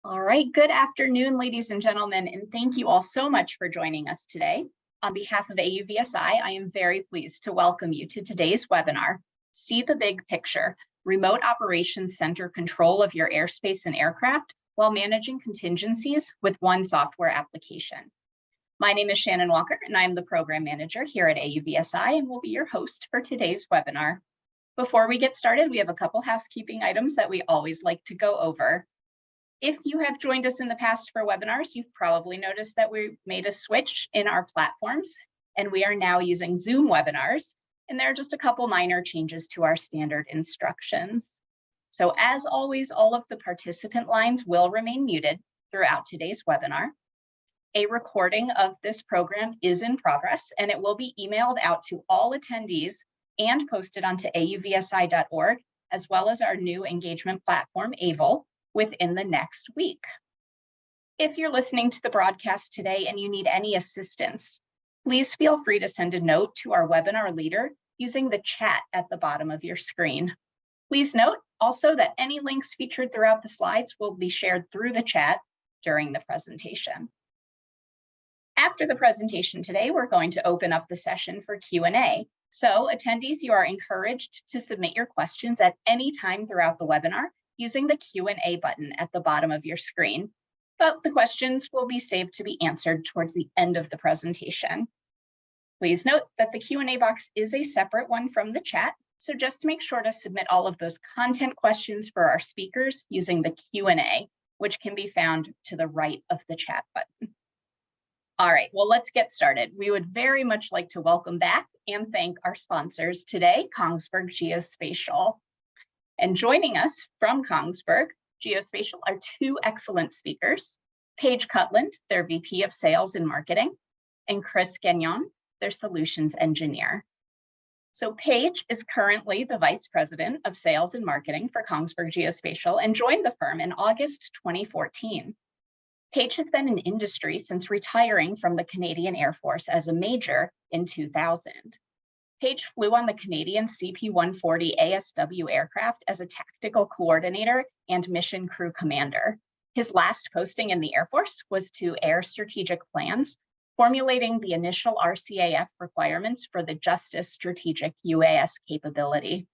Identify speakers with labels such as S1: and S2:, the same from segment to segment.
S1: All right, good afternoon, ladies and gentlemen, and thank you all so much for joining us today. On behalf of AUVSI, I am very pleased to welcome you to today's webinar, See the Big Picture, Remote Operations Center Control of Your Airspace and Aircraft while Managing Contingencies with One Software Application. My name is Shannon Walker, and I'm the Program Manager here at AUVSI and will be your host for today's webinar. Before we get started, we have a couple housekeeping items that we always like to go over. If you have joined us in the past for webinars, you've probably noticed that we made a switch in our platforms, and we are now using Zoom webinars, and there are just a couple minor changes to our standard instructions. So as always, all of the participant lines will remain muted throughout today's webinar. A recording of this program is in progress, and it will be emailed out to all attendees and posted onto auvsi.org, as well as our new engagement platform, Able, within the next week. If you're listening to the broadcast today and you need any assistance, please feel free to send a note to our webinar leader using the chat at the bottom of your screen. Please note also that any links featured throughout the slides will be shared through the chat during the presentation. After the presentation today, we're going to open up the session for Q&A. So attendees, you are encouraged to submit your questions at any time throughout the webinar using the Q&A button at the bottom of your screen, but the questions will be saved to be answered towards the end of the presentation. Please note that the Q&A box is a separate one from the chat, so just make sure to submit all of those content questions for our speakers using the Q&A, which can be found to the right of the chat button. All right, well, let's get started. We would very much like to welcome back and thank our sponsors today, Kongsberg Geospatial. And joining us from Kongsberg Geospatial are two excellent speakers, Paige Cutland, their VP of Sales and Marketing, and Chris Gagnon, their Solutions Engineer. So Paige is currently the Vice President of Sales and Marketing for Kongsberg Geospatial and joined the firm in August 2014. Paige has been in industry since retiring from the Canadian Air Force as a major in 2000. Paige flew on the Canadian CP-140 ASW aircraft as a tactical coordinator and mission crew commander. His last posting in the Air Force was to Air Strategic Plans, formulating the initial RCAF requirements for the Justice Strategic UAS capability.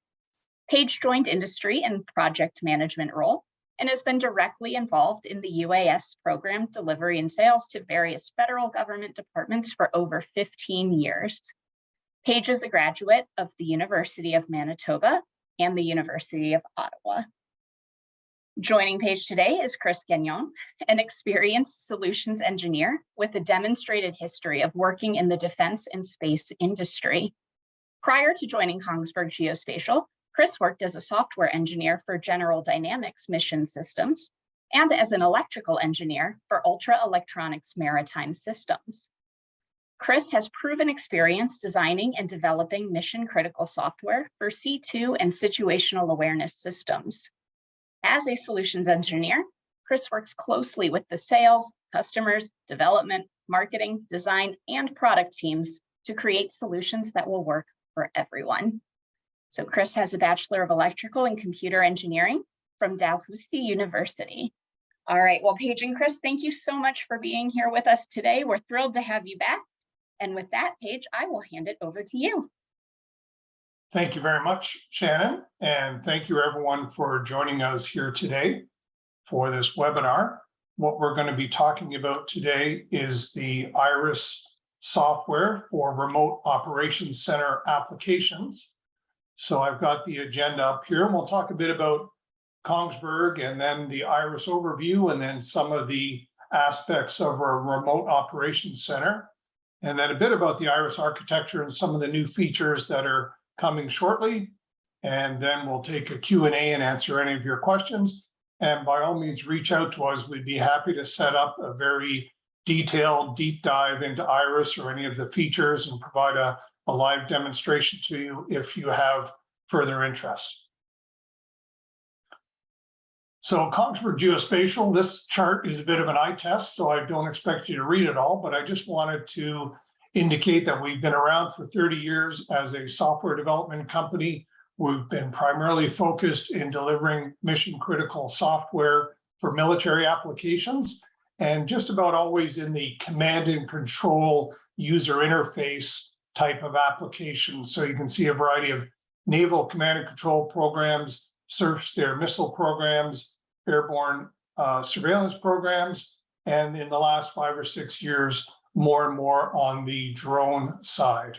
S1: Paige joined industry in project management role and has been directly involved in the UAS program delivery and sales to various federal government departments for over 15 years. Paige is a graduate of the University of Manitoba and the University of Ottawa. Joining Paige today is Chris Gagnon, an experienced solutions engineer with a demonstrated history of working in the defense and space industry. Prior to joining Kongsberg Geospatial, Chris worked as a software engineer for General Dynamics Mission Systems and as an electrical engineer for Ultra Electronics Maritime Systems. Chris has proven experience designing and developing mission-critical software for C2 and situational awareness systems. As a solutions engineer, Chris works closely with the sales, customers, development, marketing, design, and product teams to create solutions that will work for everyone. So Chris has a Bachelor of Electrical and Computer Engineering from Dalhousie University. All right, well, Paige and Chris, thank you so much for being here with us today. We're thrilled to have you back. And with that, Paige, I will hand it over to you.
S2: Thank you very much, Shannon. And thank you everyone for joining us here today for this webinar. What we're going to be talking about today is the IRIS software for remote operations center applications. So I've got the agenda up here, and we'll talk a bit about Kongsberg and then the IRIS overview, and then some of the aspects of our remote operations center. And then a bit about the IRIS architecture and some of the new features that are coming shortly. And then we'll take a Q&A and answer any of your questions. And by all means, reach out to us. We'd be happy to set up a very detailed deep dive into IRIS or any of the features and provide a live demonstration to you if you have further interest. So Kongsberg Geospatial, this chart is a bit of an eye test, so I don't expect you to read it all, but I just wanted to indicate that we've been around for 30 years as a software development company. We've been primarily focused in delivering mission critical software for military applications, and just about always in the command and control user interface type of application. So you can see a variety of naval command and control programs, surface-to-air missile programs, airborne surveillance programs, and in the last 5 or 6 years, more and more on the drone side.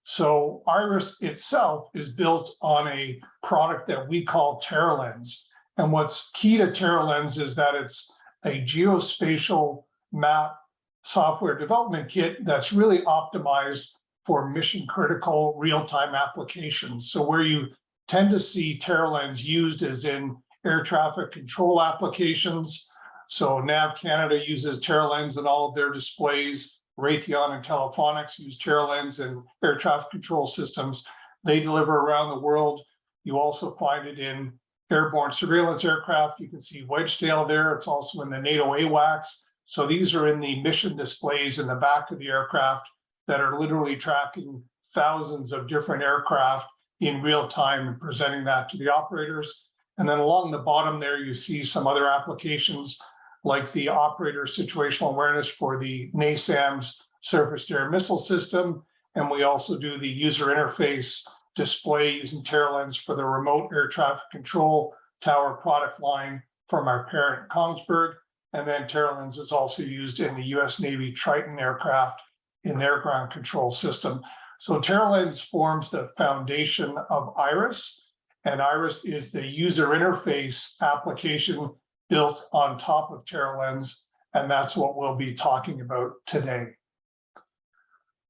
S2: So IRIS itself is built on a product that we call TerraLens. And what's key to TerraLens is that it's a geospatial map software development kit that's really optimized for mission critical real-time applications. So where you tend to see TerraLens used is in air traffic control applications. So Nav Canada uses TerraLens in all of their displays. Raytheon and Telephonics use TerraLens in air traffic control systems they deliver around the world. You also find it in airborne surveillance aircraft. You can see Wedgetail there. It's also in the NATO AWACS. So these are in the mission displays in the back of the aircraft that are literally tracking thousands of different aircraft in real time and presenting that to the operators. And then along the bottom there, you see some other applications like the operator situational awareness for the NASAMS surface-to-air missile system. And we also do the user interface display using TerraLens for the remote air traffic control tower product line from our parent Kongsberg. And then TerraLens is also used in the US Navy Triton aircraft in their ground control system. So TerraLens forms the foundation of IRIS, and IRIS is the user interface application built on top of TerraLens, and that's what we'll be talking about today.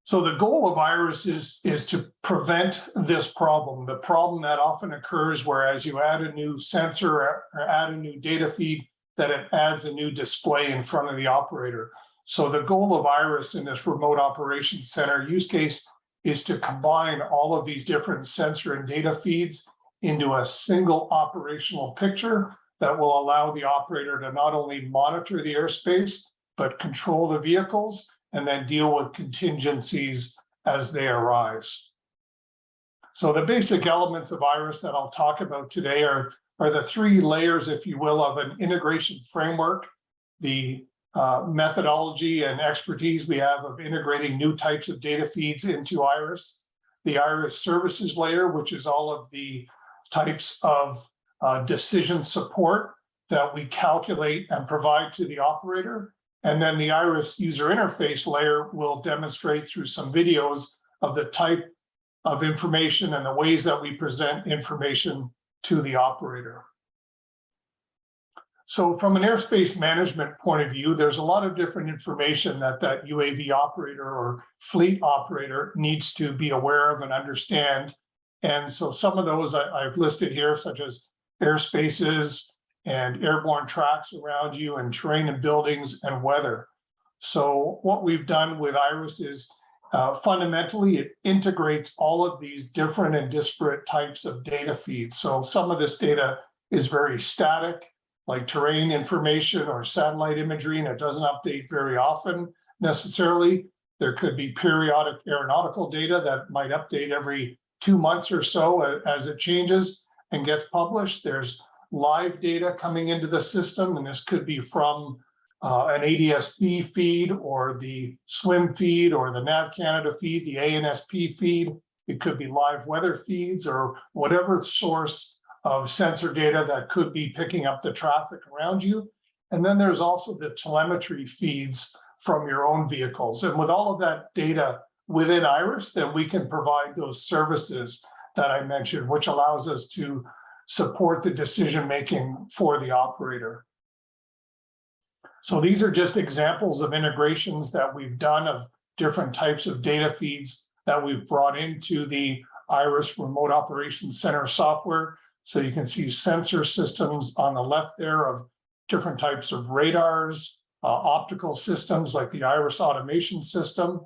S2: So the goal of IRIS is to prevent this problem, the problem that often occurs where as you add a new sensor or add a new data feed, that it adds a new display in front of the operator. So the goal of IRIS in this remote operations center use case is to combine all of these different sensor and data feeds into a single operational picture that will allow the operator to not only monitor the airspace, but control the vehicles and then deal with contingencies as they arise. So the basic elements of IRIS that I'll talk about today are the 3 layers, if you will, of an integration framework, the methodology and expertise we have of integrating new types of data feeds into IRIS, the IRIS services layer, which is all of the types of decision support that we calculate and provide to the operator. And then the IRIS user interface layer will demonstrate through some videos of the type of information and the ways that we present information to the operator. So from an airspace management point of view, there's a lot of different information that UAV operator or fleet operator needs to be aware of and understand. And so some of those I've listed here, such as airspaces and airborne tracks around you and terrain and buildings and weather. So what we've done with IRIS is fundamentally it integrates all of these different and disparate types of data feeds. So some of this data is very static, like terrain information or satellite imagery, and it doesn't update very often necessarily. There could be periodic aeronautical data that might update every 2 months or so as it changes and gets published. There's live data coming into the system, and this could be from an ADS-B feed or the SWIM feed or the Nav Canada feed, the ANSP feed. It could be live weather feeds or whatever source of sensor data that could be picking up the traffic around you. And then there's also the telemetry feeds from your own vehicles. And with all of that data within IRIS, then we can provide those services that I mentioned, which allows us to support the decision-making for the operator. So these are just examples of integrations that we've done of different types of data feeds that we've brought into the IRIS Remote Operations Center software. So you can see sensor systems on the left there of different types of radars, optical systems like the IRIS automation system,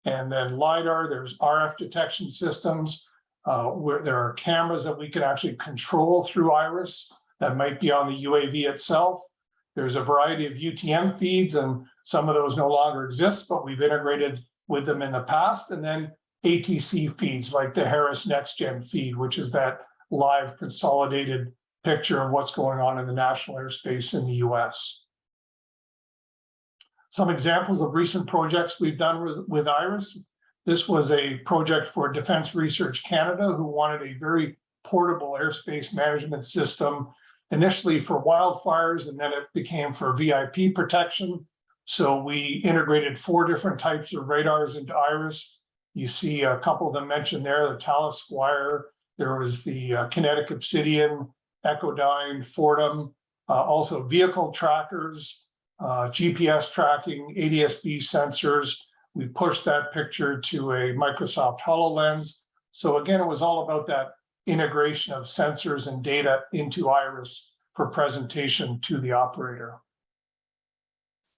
S2: and then LiDAR, there's RF detection systems, where there are cameras that we can actually control through IRIS that might be on the UAV itself. There's a variety of UTM feeds, and some of those no longer exist, but we've integrated with them in the past. And then ATC feeds like the Harris NextGen feed, which is that live consolidated picture of what's going on in the national airspace in the US. Some examples of recent projects we've done with IRIS. This was a project for Defence Research Canada, who wanted a very portable airspace management system, initially for wildfires, and then it became for VIP protection. So we integrated 4 different types of radars into IRIS. You see a couple of them mentioned there, the Thales Squire, there was the Kinetic Obsidian, Echodyne, Fortum, also vehicle trackers, GPS tracking, ADS-B sensors. We pushed that picture to a Microsoft HoloLens. So again, it was all about that integration of sensors and data into IRIS for presentation to the operator.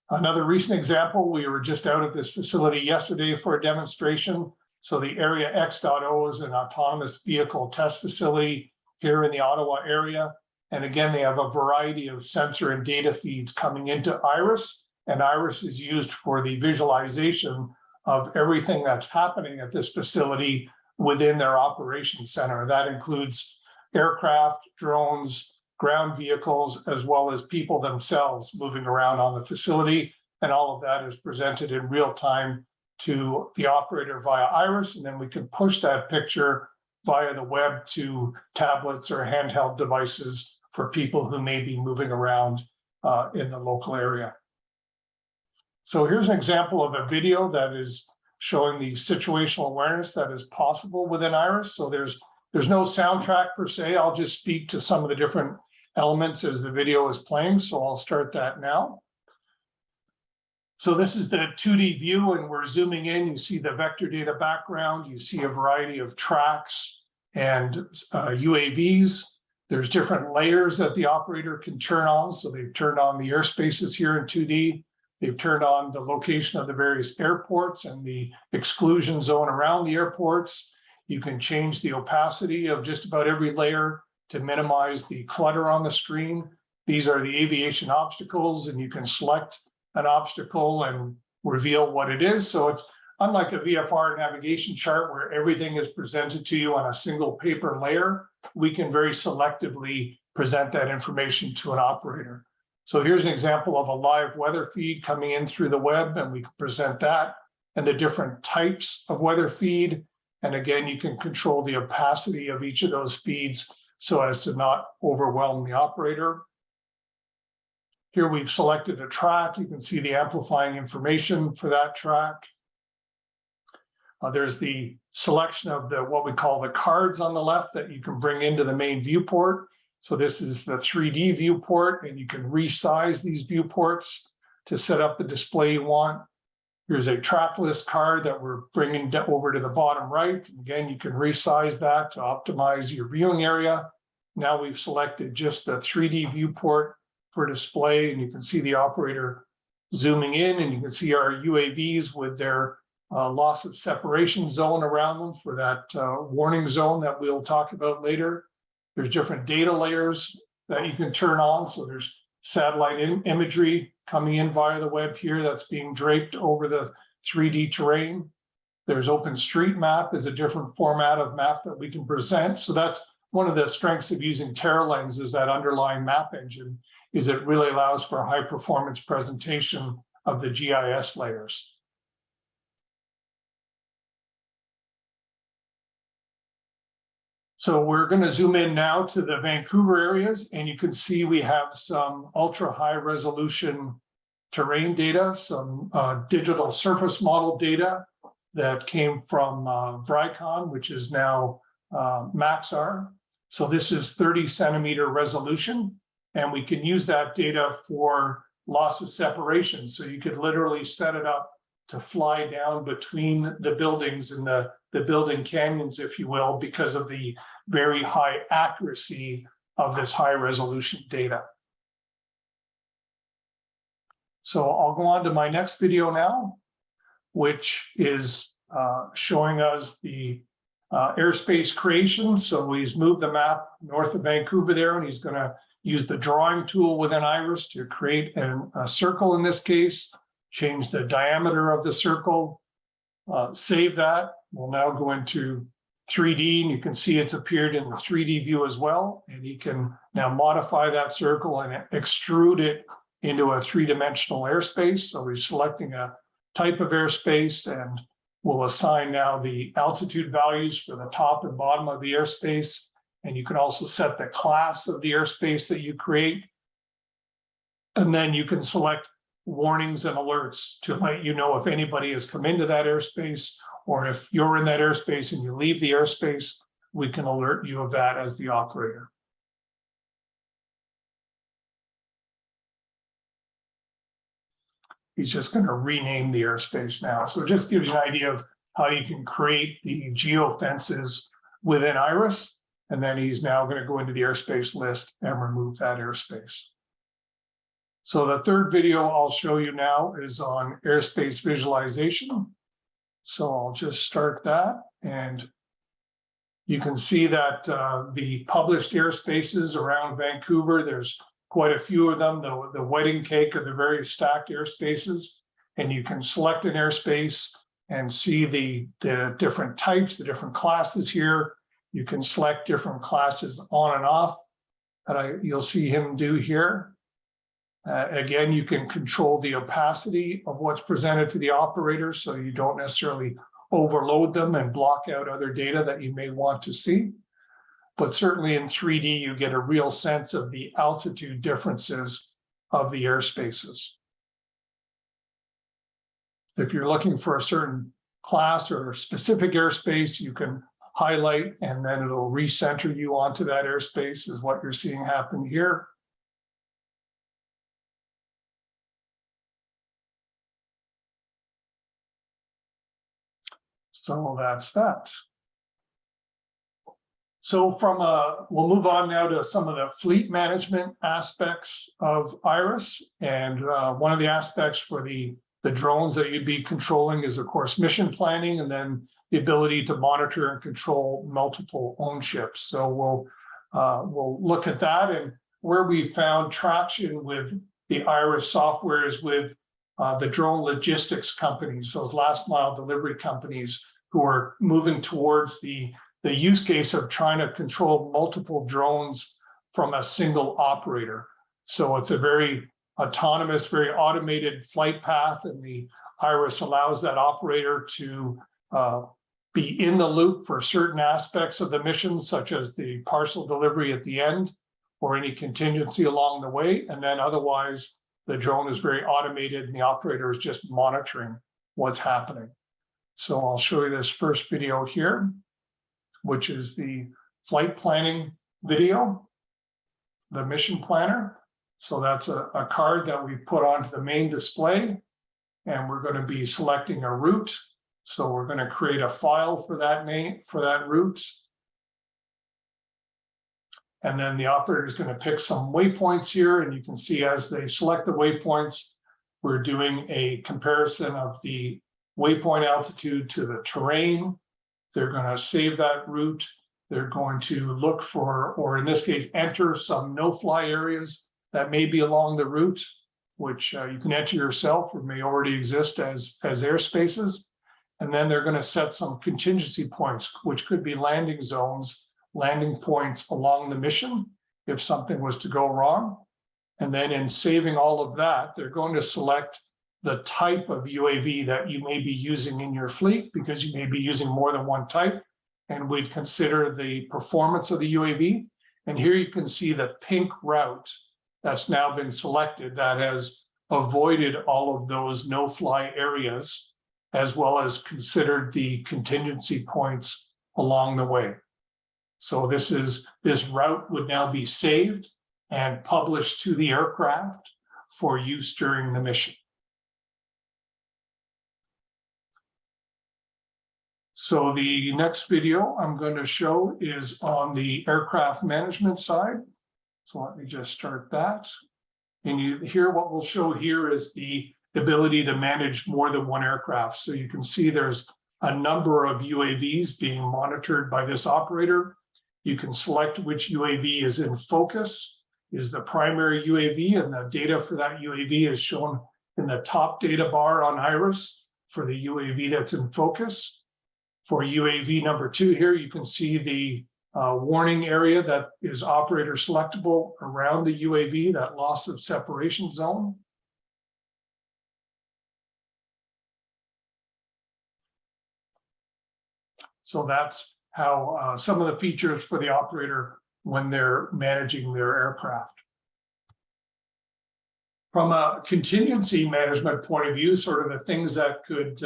S2: Another recent example, we were just out at this facility yesterday for a demonstration. So the Area X.0 is an autonomous vehicle test facility here in the Ottawa area. And again, they have a variety of sensor and data feeds coming into IRIS, and IRIS is used for the visualization of everything that's happening at this facility within their operations center. That includes aircraft, drones, ground vehicles, as well as people themselves moving around on the facility. And all of that is presented in real time to the operator via IRIS, and then we can push that picture via the web to tablets or handheld devices for people who may be moving around in the local area. So here's an example of a video that is showing the situational awareness that is possible within IRIS. So there's no soundtrack per se. I'll just speak to some of the different elements as the video is playing. So I'll start that now. So this is the 2D view, and we're zooming in. You see the vector data background. You see a variety of tracks and UAVs. There's different layers that the operator can turn on. So they've turned on the airspaces here in 2D. They've turned on the location of the various airports and the exclusion zone around the airports. You can change the opacity of just about every layer to minimize the clutter on the screen. These are the aviation obstacles, and you can select an obstacle and reveal what it is. So it's unlike a VFR navigation chart where everything is presented to you on a single paper layer. We can very selectively present that information to an operator. So here's an example of a live weather feed coming in through the web, and we can present that and the different types of weather feed. And again, you can control the opacity of each of those feeds so as to not overwhelm the operator. Here we've selected a track. You can see the amplifying information for that track. There's the selection of what we call the cards on the left that you can bring into the main viewport. So this is the 3D viewport, and you can resize these viewports to set up the display you want. Here's a track list card that we're bringing over to the bottom right. Again, you can resize that to optimize your viewing area. Now we've selected just the 3D viewport for display, and you can see the operator zooming in, and you can see our UAVs with their loss of separation zone around them for that warning zone that we'll talk about later. There's different data layers that you can turn on. So there's satellite imagery coming in via the web here that's being draped over the 3D terrain. There's OpenStreetMap is a different format of map that we can present. So that's one of the strengths of using TerraLens, is that underlying map engine, is it really allows for a high performance presentation of the GIS layers. So we're going to zoom in now to the Vancouver areas, and you can see we have some ultra high resolution terrain data, some digital surface model data that came from Vricon, which is now Maxar. So this is 30 centimeter resolution, and we can use that data for loss of separation. So you could literally set it up to fly down between the buildings and the building canyons, if you will, because of the very high accuracy of this high resolution data. So I'll go on to my next video now, which is showing us the airspace creation. So he's moved the map north of Vancouver there, and he's going to use the drawing tool within IRIS to create a circle in this case, change the diameter of the circle, save that. We'll now go into 3D, and you can see it's appeared in the 3D view as well. And he can now modify that circle and extrude it into a three-dimensional airspace. So he's selecting a type of airspace, and we'll assign now the altitude values for the top and bottom of the airspace. And you can also set the class of the airspace that you create. And then you can select warnings and alerts to let you know if anybody has come into that airspace, or if you're in that airspace and you leave the airspace, we can alert you of that as the operator. He's just going to rename the airspace now. So it just gives you an idea of how you can create the geofences within Iris. And then he's now going to go into the airspace list and remove that airspace. So the third video I'll show you now is on airspace visualization. So I'll just start that, and you can see that the published airspaces around Vancouver, there's quite a few of them, the wedding cake of the various stacked airspaces, and you can select an airspace and see the different types, the different classes here. You can select different classes on and off that you'll see him do here. Again, you can control the opacity of what's presented to the operator, so you don't necessarily overload them and block out other data that you may want to see. But certainly in 3D, you get a real sense of the altitude differences of the airspaces. If you're looking for a certain class or a specific airspace, you can highlight, and then it'll recenter you onto that airspace, is what you're seeing happen here. So that's that. So we'll move on now to some of the fleet management aspects of Iris. And one of the aspects for the drones that you'd be controlling is, of course, mission planning, and then the ability to monitor and control multiple ownships. So we'll look at that, and where we found traction with the Iris software is with the drone logistics companies, those last mile delivery companies who are moving towards the use case of trying to control multiple drones from a single operator. So it's a very autonomous, very automated flight path, and the Iris allows that operator to be in the loop for certain aspects of the mission, such as the parcel delivery at the end or any contingency along the way. And then otherwise, the drone is very automated and the operator is just monitoring what's happening. So I'll show you this first video here, which is the flight planning video, the mission planner. So that's a card that we put onto the main display, and we're going to be selecting a route. So we're going to create a file for that name, for that route. And then the operator is going to pick some waypoints here, and you can see as they select the waypoints, we're doing a comparison of the waypoint altitude to the terrain. They're going to save that route. They're going to look for, or in this case, enter some no-fly areas that may be along the route, which you can enter yourself or may already exist as airspaces. And then they're going to set some contingency points, which could be landing zones, landing points along the mission if something was to go wrong. And then in saving all of that, they're going to select the type of UAV that you may be using in your fleet, because you may be using more than one type. And we'd consider the performance of the UAV. And here you can see the pink route that's now been selected that has avoided all of those no-fly areas, as well as considered the contingency points along the way. So this route would now be saved and published to the aircraft for use during the mission. So the next video I'm going to show is on the aircraft management side. So let me just start that. And what we'll show here is the ability to manage more than one aircraft. So you can see there's a number of UAVs being monitored by this operator. You can select which UAV is in focus, is the primary UAV, and the data for that UAV is shown in the top data bar on Iris for the UAV that's in focus. For UAV number 2 here, you can see the warning area that is operator selectable around the UAV, that loss of separation zone. So that's how some of the features for the operator when they're managing their aircraft. From a contingency management point of view, sort of the things that could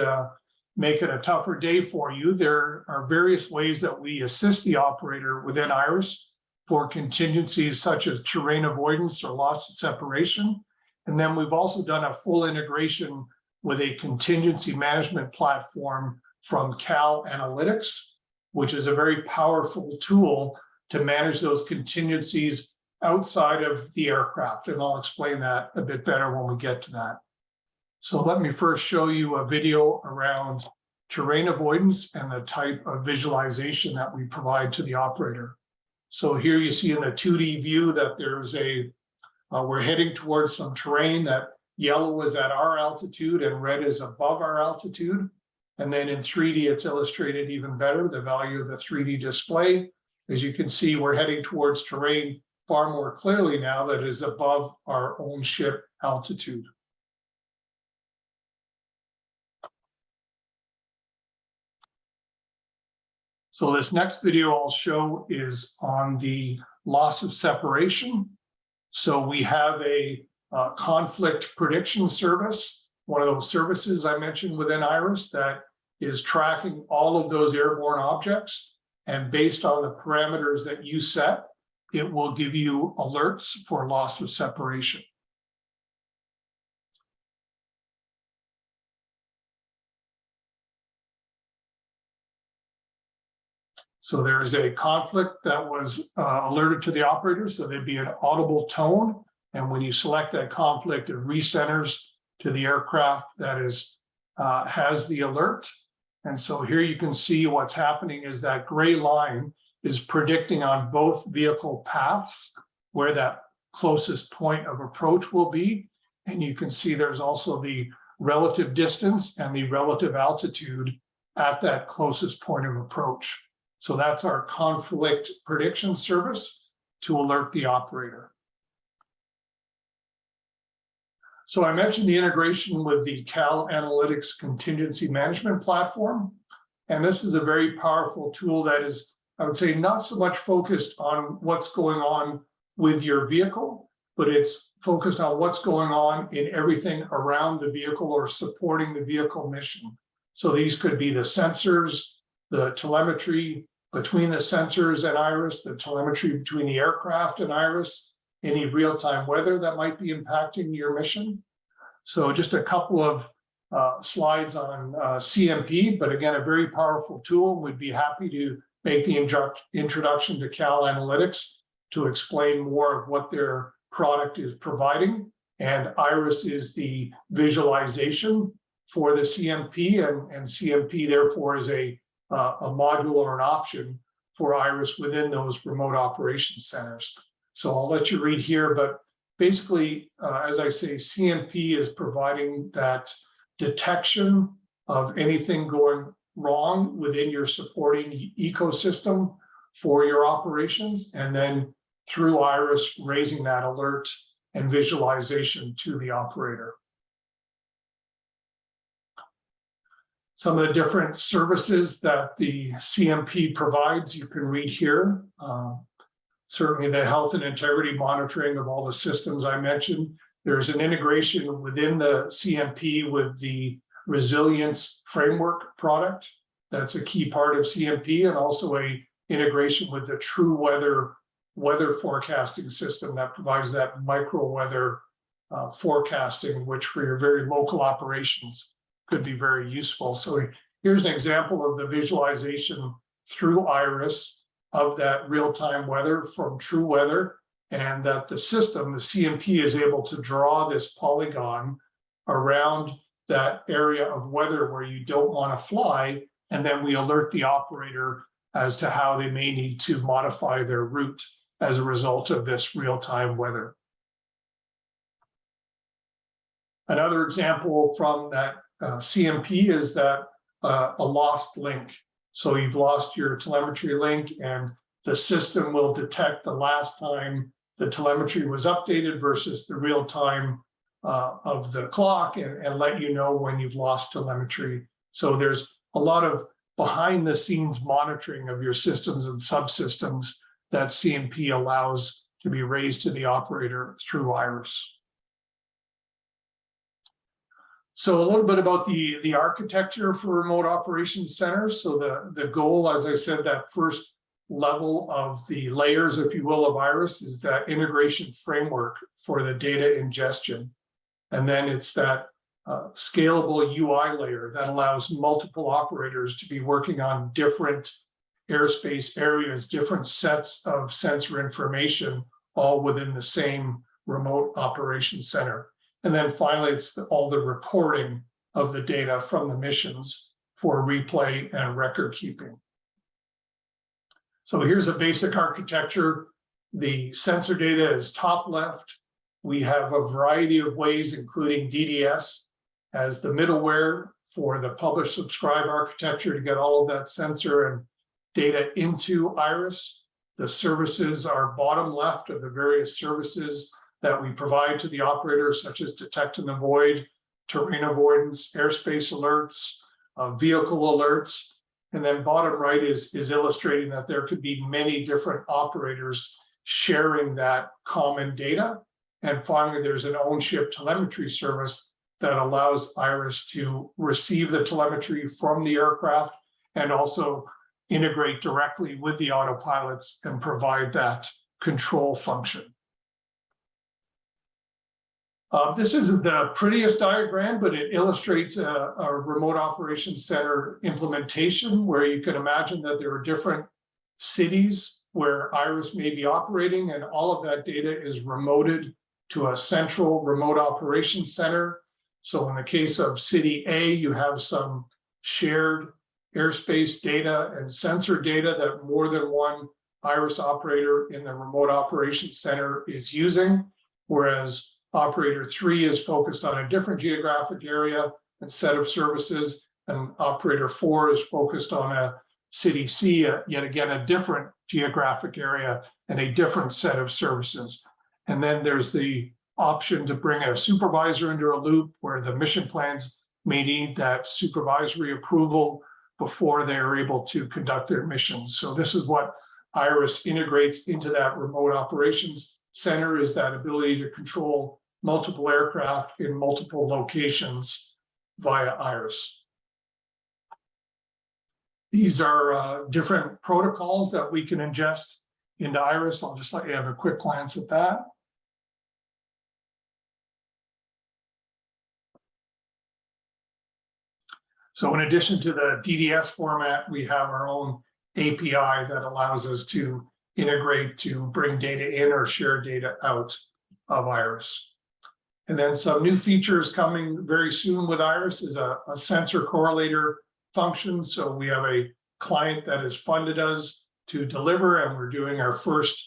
S2: make it a tougher day for you, there are various ways that we assist the operator within IRIS for contingencies such as terrain avoidance or loss of separation. And then we've also done a full integration with a contingency management platform from Cal Analytics, which is a very powerful tool to manage those contingencies outside of the aircraft. And I'll explain that a bit better when we get to that. So let me first show you a video around terrain avoidance and the type of visualization that we provide to the operator. So here you see in the 2D view that there's we're heading towards some terrain. That yellow is at our altitude and red is above our altitude. And then in 3D, it's illustrated even better, the value of the 3D display. As you can see, we're heading towards terrain far more clearly now that is above our own ship altitude. So this next video I'll show is on the loss of separation. So we have a conflict prediction service, one of those services I mentioned within IRIS that is tracking all of those airborne objects. And based on the parameters that you set, it will give you alerts for loss of separation. So there is a conflict that was alerted to the operator, so there'd be an audible tone. And when you select that conflict, it recenters to the aircraft that has the alert. And so here you can see what's happening is that gray line is predicting on both vehicle paths where that closest point of approach will be. And you can see there's also the relative distance and the relative altitude at that closest point of approach. So that's our conflict prediction service to alert the operator. So I mentioned the integration with the Cal Analytics contingency management platform. And this is a very powerful tool that is, I would say, not so much focused on what's going on with your vehicle, but it's focused on what's going on in everything around the vehicle or supporting the vehicle mission. So these could be the sensors, the telemetry between the sensors and IRIS, the telemetry between the aircraft and IRIS, any real-time weather that might be impacting your mission. So just a couple of slides on CMP, but again, a very powerful tool. We'd be happy to make the introduction to Cal Analytics to explain more of what their product is providing. And IRIS is the visualization for the CMP, and CMP therefore is a module or an option for IRIS within those remote operations centers. So I'll let you read here, but basically, as I say, CMP is providing that detection of anything going wrong within your supporting ecosystem for your operations, and then through IRIS, raising that alert and visualization to the operator. Some of the different services that the CMP provides, you can read here. Certainly the health and integrity monitoring of all the systems I mentioned. There's an integration within the CMP with the resilience framework product. That's a key part of CMP, and also a integration with the true weather forecasting system that provides that micro weather forecasting, which for your very local operations could be very useful. So here's an example of the visualization through IRIS of that real-time weather from true weather, and that the system, the CMP, is able to draw this polygon around that area of weather where you don't want to fly, and then we alert the operator as to how they may need to modify their route as a result of this real-time weather. Another example from that CMP is that a lost link. So you've lost your telemetry link, and the system will detect the last time the telemetry was updated versus the real time of the clock, and let you know when you've lost telemetry. So there's a lot of behind the scenes monitoring of your systems and subsystems that CMP allows to be raised to the operator through IRIS. So a little bit about the architecture for remote operations centers. So the goal, as I said, that first level of the layers, if you will, of IRIS is that integration framework for the data ingestion. And then it's that scalable UI layer that allows multiple operators to be working on different airspace areas, different sets of sensor information, all within the same remote operations center. And then finally, it's all the recording of the data from the missions for replay and record keeping. So here's a basic architecture. The sensor data is top left. We have a variety of ways, including DDS as the middleware for the publish subscribe architecture to get all of that sensor and data into IRIS. The services are bottom left of the various services that we provide to the operators, such as detect and avoid, terrain avoidance, airspace alerts, vehicle alerts. And then bottom right is illustrating that there could be many different operators sharing that common data. And finally, there's an ownership telemetry service that allows IRIS to receive the telemetry from the aircraft and also integrate directly with the autopilots and provide that control function. This isn't the prettiest diagram, but it illustrates a remote operations center implementation where you can imagine that there are different cities where IRIS may be operating, and all of that data is remoted to a central remote operations center. So in the case of city A, you have some shared airspace data and sensor data that more than one IRIS operator in the remote operations center is using, whereas operator 3 is focused on a different geographic area and set of services, and operator 4 is focused on a city C, yet again, a different geographic area and a different set of services. And then there's the option to bring a supervisor into a loop where the mission plans may need that supervisory approval before they're able to conduct their missions. So this is what IRIS integrates into that remote operations center, is that ability to control multiple aircraft in multiple locations via IRIS. These are different protocols that we can ingest into IRIS. I'll just let you have a quick glance at that. So in addition to the DDS format, we have our own API that allows us to integrate to bring data in or share data out of IRIS. And then some new features coming very soon with IRIS is a sensor correlator function. So we have a client that has funded us to deliver, and we're doing our first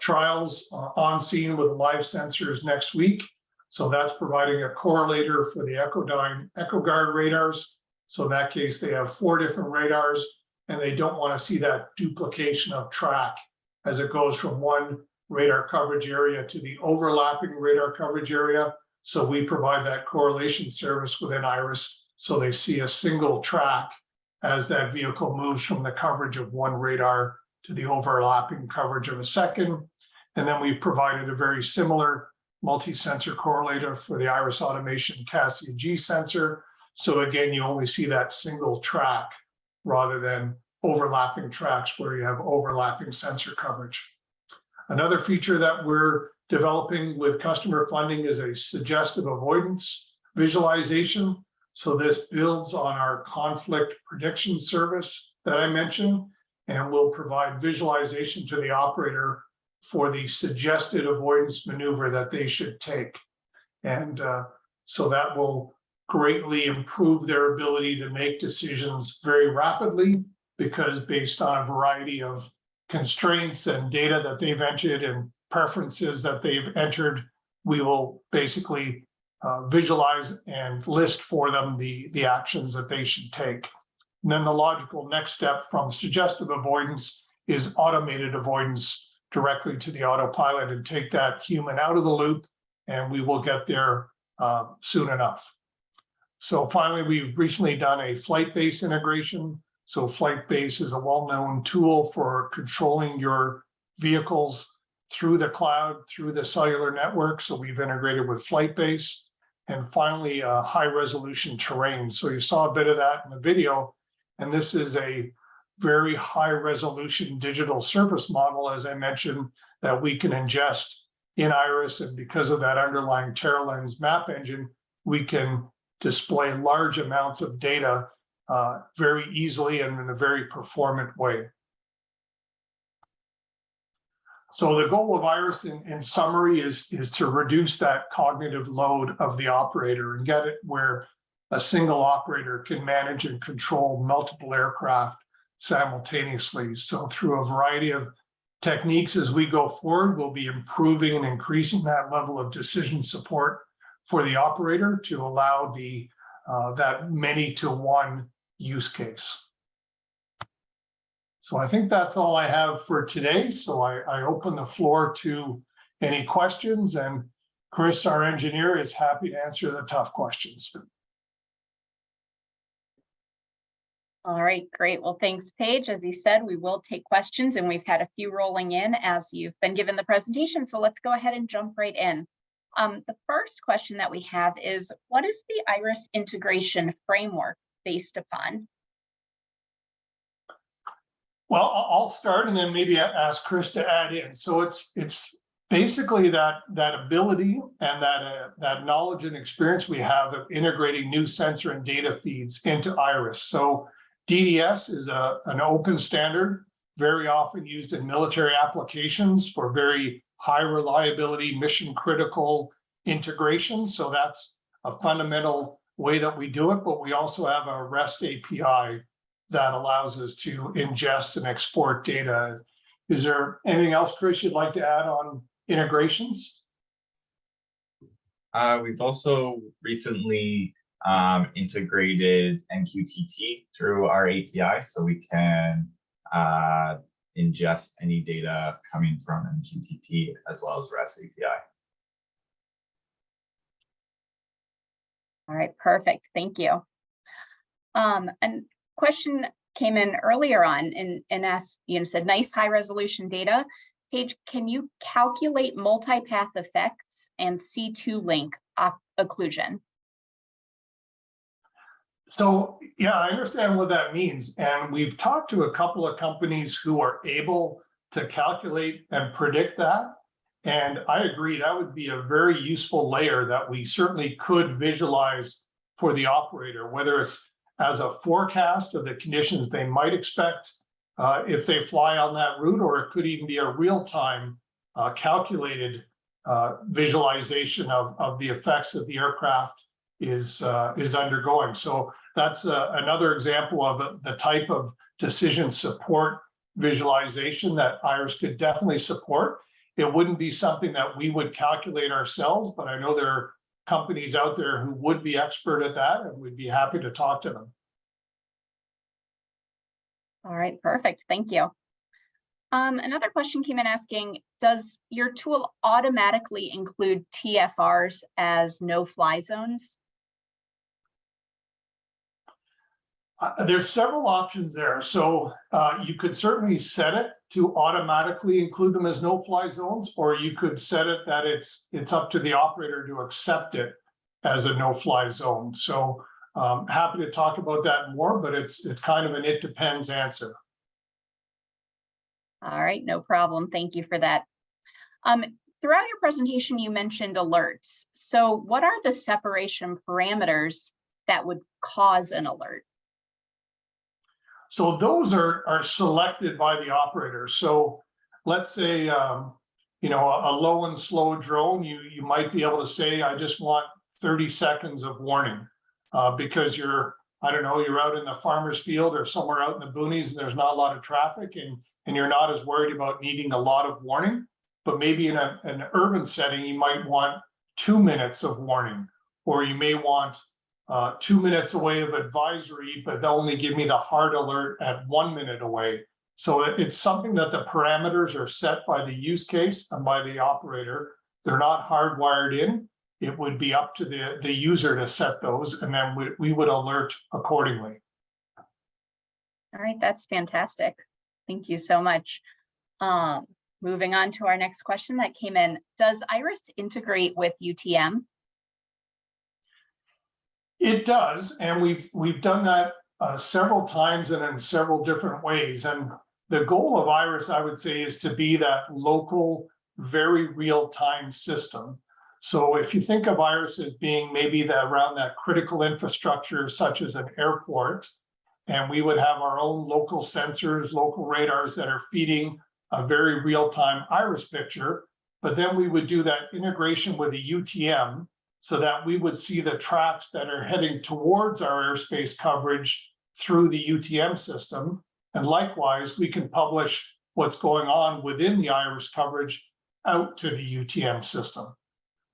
S2: trials on scene with live sensors next week. So that's providing a correlator for the Echodyne EchoGuard radars. So in that case, they have 4 different radars, and they don't want to see that duplication of track as it goes from one radar coverage area to the overlapping radar coverage area. So we provide that correlation service within IRIS, so they see a single track as that vehicle moves from the coverage of one radar to the overlapping coverage of a second. And then we provided a very similar multi-sensor correlator for the IRIS Automation Cassia G sensor. So again, you only see that single track rather than overlapping tracks where you have overlapping sensor coverage. Another feature that we're developing with customer funding is a suggestive avoidance visualization. So this builds on our conflict prediction service that I mentioned, and will provide visualization to the operator for the suggested avoidance maneuver that they should take. And so that will greatly improve their ability to make decisions very rapidly, because based on a variety of constraints and data that they've entered and preferences that they've entered, we will basically visualize and list for them the actions that they should take. And then the logical next step from suggestive avoidance is automated avoidance directly to the autopilot and take that human out of the loop, and we will get there soon enough. So finally, we've recently done a Flightbase integration. So Flightbase is a well-known tool for controlling your vehicles through the cloud, through the cellular network. So we've integrated with Flightbase. And finally, high resolution terrain. So you saw a bit of that in the video. And this is a very high resolution digital surface model, as I mentioned, that we can ingest in Iris. And because of that underlying TerraLens map engine, we can display large amounts of data very easily and in a very performant way. So the goal of Iris in summary is to reduce that cognitive load of the operator and get it where a single operator can manage and control multiple aircraft simultaneously. So through a variety of techniques as we go forward, we'll be improving and increasing that level of decision support for the operator to allow the that many-to-one use case. So I think that's all I have for today. So I open the floor to any questions, and Chris, our engineer, is happy to answer the tough questions.
S1: All right, great. Well, thanks, Paige. As he said, we will take questions, and we've had a few rolling in as you've been given the presentation. So let's go ahead and jump right in. The first question that we have is, what is the Iris integration framework based upon?
S2: Well, I'll start and then maybe ask Chris to add in. So it's basically that ability and that knowledge and experience we have of integrating new sensor and data feeds into Iris. So DDS is an open standard, very often used in military applications for very high reliability, mission critical integration. So that's a fundamental way that we do it, but we also have a REST API that allows us to ingest and export data. Is there anything else, Chris, you'd like to add on integrations?
S3: We've also recently integrated MQTT through our API, so we can ingest any data coming from MQTT as well as REST API.
S1: All right, perfect. Thank you. And question came in earlier on and asked, said nice high resolution data. Paige, can you calculate multipath effects and C2 link occlusion?
S2: So yeah, I understand what that means. And we've talked to a couple of companies who are able to calculate and predict that. And I agree, that would be a very useful layer that we certainly could visualize for the operator, whether it's as a forecast of the conditions they might expect if they fly on that route, or it could even be a real-time calculated visualization of the effects that the aircraft is undergoing. So that's another example of the type of decision support visualization that Iris could definitely support. It wouldn't be something that we would calculate ourselves, but I know there are companies out there who would be expert at that, and we'd be happy to talk to them.
S1: All right, perfect. Thank you. Another question came in asking, does your tool automatically include TFRs as no-fly zones?
S2: There's several options there. So you could certainly set it to automatically include them as no-fly zones, or you could set it that it's up to the operator to accept it as a no-fly zone. So happy to talk about that more, but it's kind of an it depends answer.
S1: All right, no problem. Thank you for that. Throughout your presentation, you mentioned alerts. So what are the separation parameters that would cause an alert?
S2: So those are selected by the operator. So let's say, a low and slow drone, you might be able to say, I just want 30 seconds of warning because you're out in the farmer's field or somewhere out in the boonies and there's not a lot of traffic and you're not as worried about needing a lot of warning. But maybe in an urban setting, you might want 2 minutes of warning, or you may want 2 minutes away of advisory, but they'll only give me the hard alert at 1 minute away. So it's something that the parameters are set by the use case and by the operator. They're not hardwired in. It would be up to the user to set those, and then we would alert accordingly.
S1: All right, that's fantastic. Thank you so much. Moving on to our next question that came in. Does Iris integrate with UTM?
S2: It does, and we've done that several times and in several different ways. And the goal of Iris, I would say, is to be that local, very real-time system. So if you think of Iris as being maybe around that critical infrastructure, such as an airport, and we would have our own local sensors, local radars that are feeding a very real-time Iris picture, but then we would do that integration with a UTM so that we would see the tracks that are heading towards our airspace coverage through the UTM system. And likewise, we can publish what's going on within the Iris coverage out to the UTM system.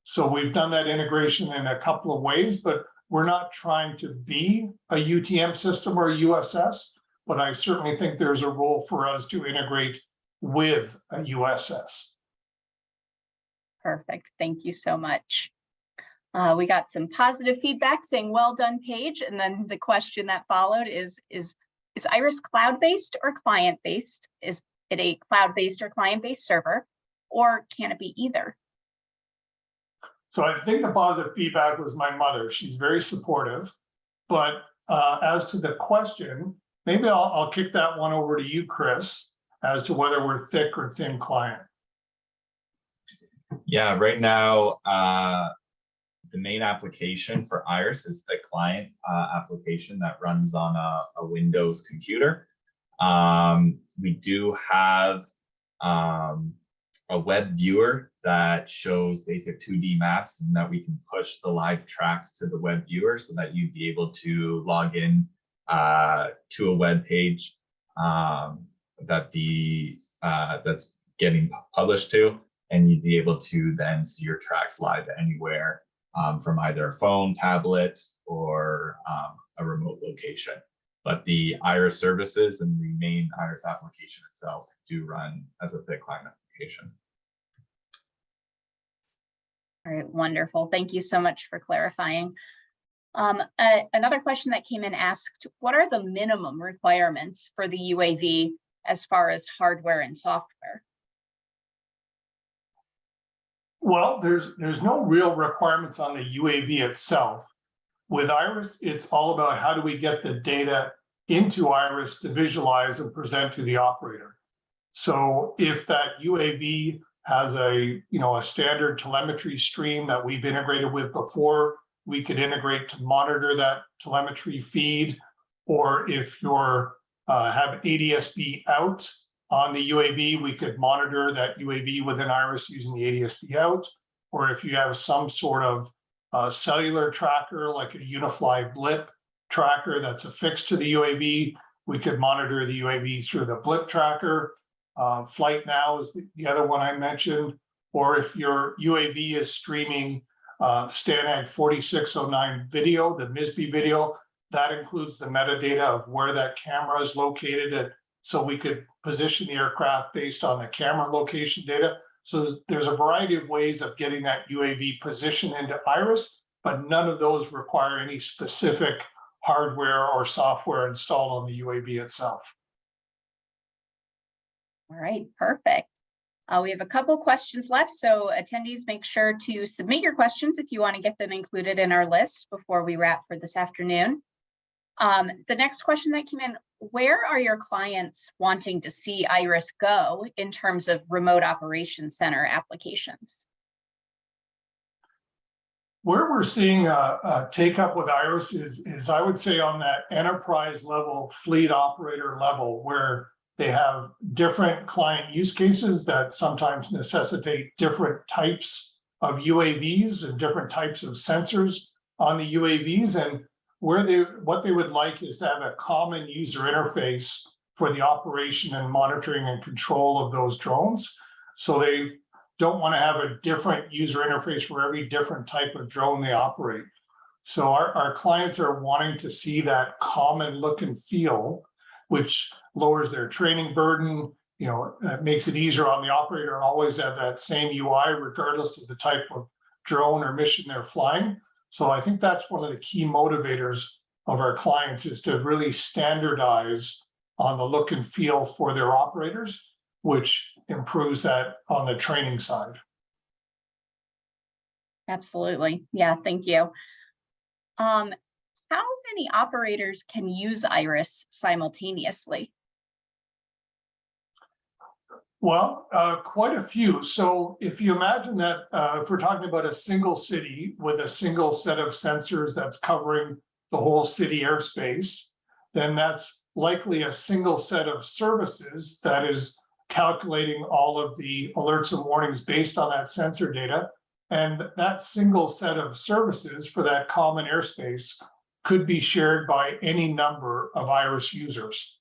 S2: So we've done that integration in a couple of ways, but we're not trying to be a UTM system or a USS, but I certainly think there's a role for us to integrate with a USS.
S1: Perfect. Thank you so much. We got some positive feedback saying, well done, Paige. And then the question that followed is Iris cloud-based or client-based? Is it a cloud-based or client-based server, or can it be either?
S2: So I think the positive feedback was my mother. She's very supportive. But as to the question, maybe I'll kick that one over to you, Chris, as to whether we're thick or thin client.
S3: Yeah, right now, the main application for Iris is the client application that runs on a Windows computer. We do have a web viewer that shows basic 2D maps, and that we can push the live tracks to the web viewer so that you'd be able to log in to a web page that's getting published to, and you'd be able to then see your tracks live anywhere from either a phone, tablet, or a remote location. But the Iris services and the main Iris application itself do run as a thick client application.
S1: All right, wonderful. Thank you so much for clarifying. Another question that came in asked, what are the minimum requirements for the UAV as far as hardware and software?
S2: Well, there's no real requirements on the UAV itself. With Iris, it's all about how do we get the data into Iris to visualize and present to the operator. So if that UAV has a standard telemetry stream that we've integrated with before, we could integrate to monitor that telemetry feed. Or if you're have ADS-B out on the UAV, we could monitor that UAV within Iris using the ADS-B out. Or if you have some sort of cellular tracker, like a Unifly blip tracker that's affixed to the UAV, we could monitor the UAV through the blip tracker. Flight Now is the other one I mentioned. Or if your UAV is streaming STANAG 4609 video, the MISB video, that includes the metadata of where that camera is located. So we could position the aircraft based on the camera location data. So there's a variety of ways of getting that UAV position into Iris, but none of those require any specific hardware or software installed on the UAV itself.
S1: All right, perfect. We have a couple questions left, so attendees, make sure to submit your questions if you want to get them included in our list before we wrap for this afternoon. The next question that came in, where are your clients wanting to see Iris go in terms of remote operations center applications?
S2: Where we're seeing a take up with Iris is I would say on that enterprise level, fleet operator level, where they have different client use cases that sometimes necessitate different types of UAVs and different types of sensors on the UAVs. And what they would like is to have a common user interface for the operation and monitoring and control of those drones. So they don't want to have a different user interface for every different type of drone they operate. So our clients are wanting to see that common look and feel, which lowers their training burden, makes it easier on the operator to always have that same UI, regardless of the type of drone or mission they're flying. So I think that's one of the key motivators of our clients, is to really standardize on the look and feel for their operators, which improves that on the training side.
S1: Absolutely. Yeah, thank you. How many operators can use IRIS simultaneously?
S2: Well, quite a few. So if you imagine that if we're talking about a single city with a single set of sensors that's covering the whole city airspace, then that's likely a single set of services that is calculating all of the alerts and warnings based on that sensor data. And that single set of services for that common airspace could be shared by any number of IRIS users.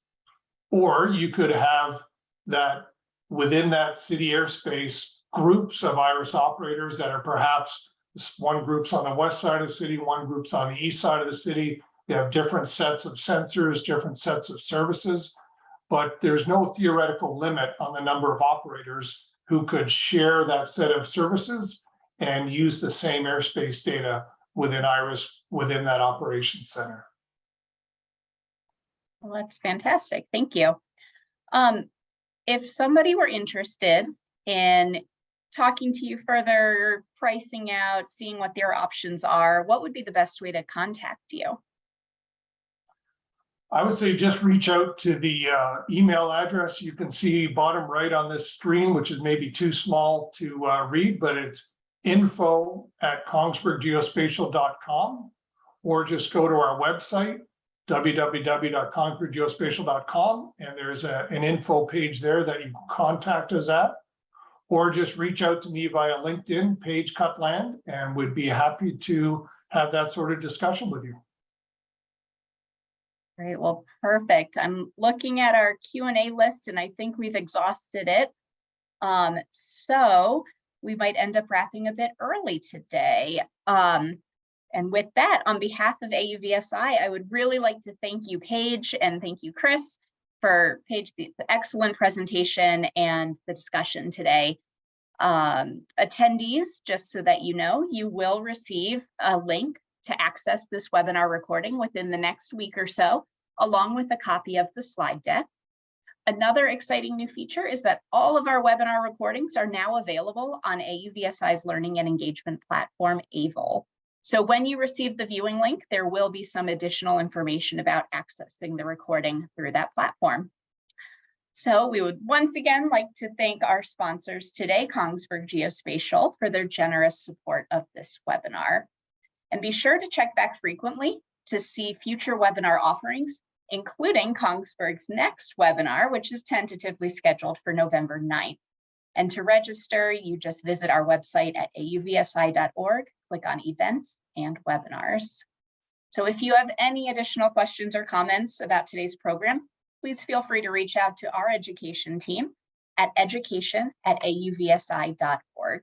S2: Or you could have that within that city airspace, groups of IRIS operators that are perhaps one group's on the west side of the city, one group's on the east side of the city. They have different sets of sensors, different sets of services, but there's no theoretical limit on the number of operators who could share that set of services and use the same airspace data within IRIS within that operation center.
S1: Well, that's fantastic. Thank you. If somebody were interested in talking to you further, pricing out, seeing what their options are, what would be the best way to contact you?
S2: I would say just reach out to the email address you can see bottom right on this screen, which is maybe too small to read, but it's info@kongsberggeospatial.com, or just go to our website, www.kongsberggeospatial.com, and there's an info page there that you can contact us at, or just reach out to me via LinkedIn, Paige Cutland, and we'd be happy to have that sort of discussion with you.
S1: Great, well, perfect. I'm looking at our Q&A list and I think we've exhausted it. So we might end up wrapping a bit early today. And with that, on behalf of AUVSI, I would really like to thank you, Paige, and thank you, Chris, for Paige, the excellent presentation and the discussion today. Attendees, just so that you know, you will receive a link to access this webinar recording within the next week or so, along with a copy of the slide deck. Another exciting new feature is that all of our webinar recordings are now available on AUVSI's learning and engagement platform, AVL. So when you receive the viewing link, there will be some additional information about accessing the recording through that platform. So we would once again like to thank our sponsors today, Kongsberg Geospatial, for their generous support of this webinar. And be sure to check back frequently to see future webinar offerings, including Kongsberg's next webinar, which is tentatively scheduled for November 9th. And to register, you just visit our website at auvsi.org, click on events and webinars. So if you have any additional questions or comments about today's program, please feel free to reach out to our education team at education@auvsi.org.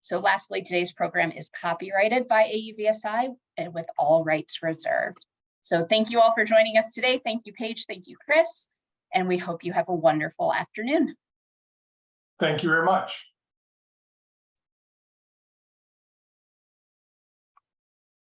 S1: So lastly, today's program is copyrighted by AUVSI and with all rights reserved. So thank you all for joining us today. Thank you, Paige. Thank you, Chris. And we hope you have a wonderful afternoon.
S2: Thank you very much.